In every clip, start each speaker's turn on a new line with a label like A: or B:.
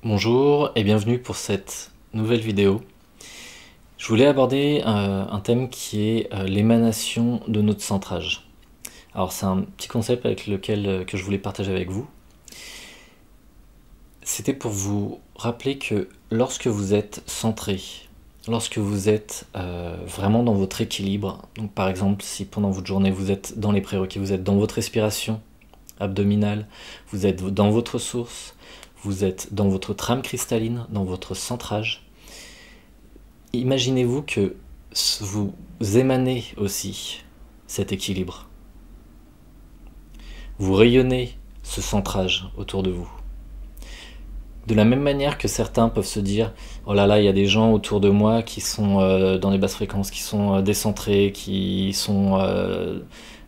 A: Bonjour et bienvenue pour cette nouvelle vidéo. Je voulais aborder un thème qui est l'émanation de notre centrage. Alors c'est un petit concept avec lequel que je voulais partager avec vous. C'était pour vous rappeler que lorsque vous êtes centré, lorsque vous êtes vraiment dans votre équilibre, donc par exemple si pendant votre journée vous êtes dans les prérequis, vous êtes dans votre respiration abdominale, vous êtes dans votre source, vous êtes dans votre trame cristalline, dans votre centrage. Imaginez-vous que vous émanez aussi cet équilibre. Vous rayonnez ce centrage autour de vous. De la même manière que certains peuvent se dire « Oh là là, il y a des gens autour de moi qui sont dans les basses fréquences, qui sont décentrés, qui sont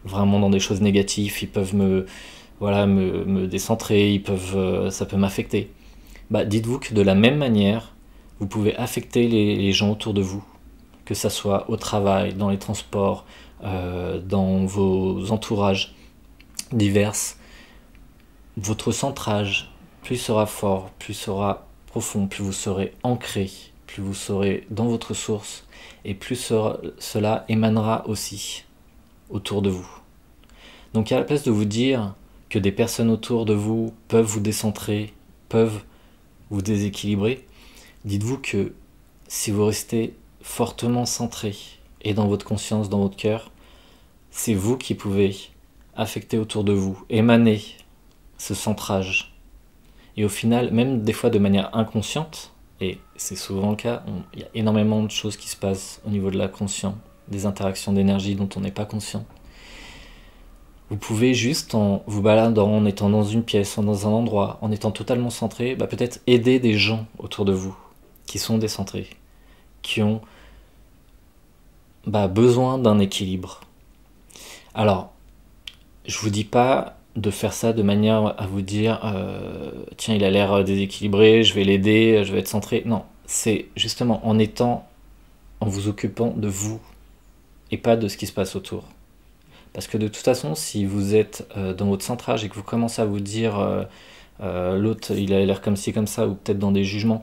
A: vraiment dans des choses négatives, ils peuvent me décentrer, ça peut m'affecter. » Bah, dites-vous que de la même manière, vous pouvez affecter les gens autour de vous, que ça soit au travail, dans les transports, dans vos entourages divers. Votre centrage, plus sera fort, plus sera profond, plus vous serez ancré, plus vous serez dans votre source, et plus cela émanera aussi autour de vous. Donc à la place de vous dire que des personnes autour de vous peuvent vous décentrer, peuvent vous déséquilibrer, dites-vous que si vous restez fortement centré et dans votre conscience, dans votre cœur, c'est vous qui pouvez affecter autour de vous, émaner ce centrage. Et au final, même des fois de manière inconsciente, et c'est souvent le cas, il y a énormément de choses qui se passent au niveau de la conscience, des interactions d'énergie dont on n'est pas conscient. Vous pouvez juste, en vous baladant, en étant dans une pièce, dans un endroit, en étant totalement centré, peut-être aider des gens autour de vous qui sont décentrés, qui ont besoin d'un équilibre. Alors, je vous dis pas de faire ça de manière à vous dire tiens, il a l'air déséquilibré, je vais l'aider, je vais être centré. Non, c'est justement en vous occupant de vous et pas de ce qui se passe autour. Parce que de toute façon, si vous êtes dans votre centrage et que vous commencez à vous dire l'autre il a l'air comme ci, comme ça, ou peut-être dans des jugements,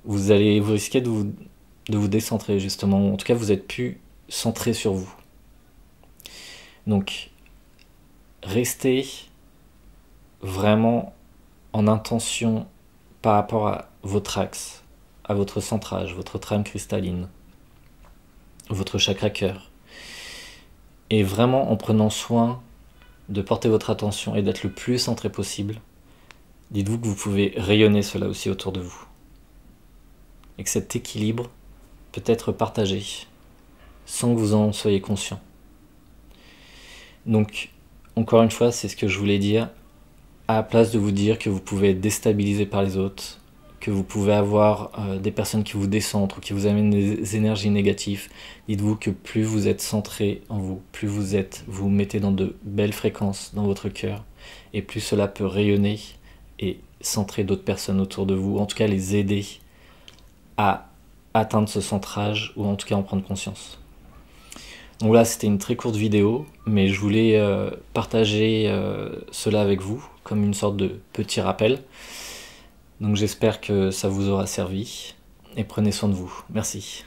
A: vous risquez de vous décentrer justement. En tout cas, vous êtes plus centré sur vous. Donc, restez vraiment en intention par rapport à votre axe, à votre centrage, votre trame cristalline, votre chakra cœur. Et vraiment en prenant soin de porter votre attention et d'être le plus centré possible, dites-vous que vous pouvez rayonner cela aussi autour de vous. Et que cet équilibre peut être partagé sans que vous en soyez conscient. Donc, encore une fois, c'est ce que je voulais dire. À la place de vous dire que vous pouvez être déstabilisé par les autres, que vous pouvez avoir des personnes qui vous décentrent ou qui vous amènent des énergies négatives, dites-vous que plus vous êtes centré en vous, plus vous mettez dans de belles fréquences dans votre cœur, et plus cela peut rayonner et centrer d'autres personnes autour de vous, en tout cas les aider à atteindre ce centrage, ou en tout cas en prendre conscience. Donc là, c'était une très courte vidéo, mais je voulais partager cela avec vous, comme une sorte de petit rappel. Donc j'espère que ça vous aura servi, et prenez soin de vous. Merci.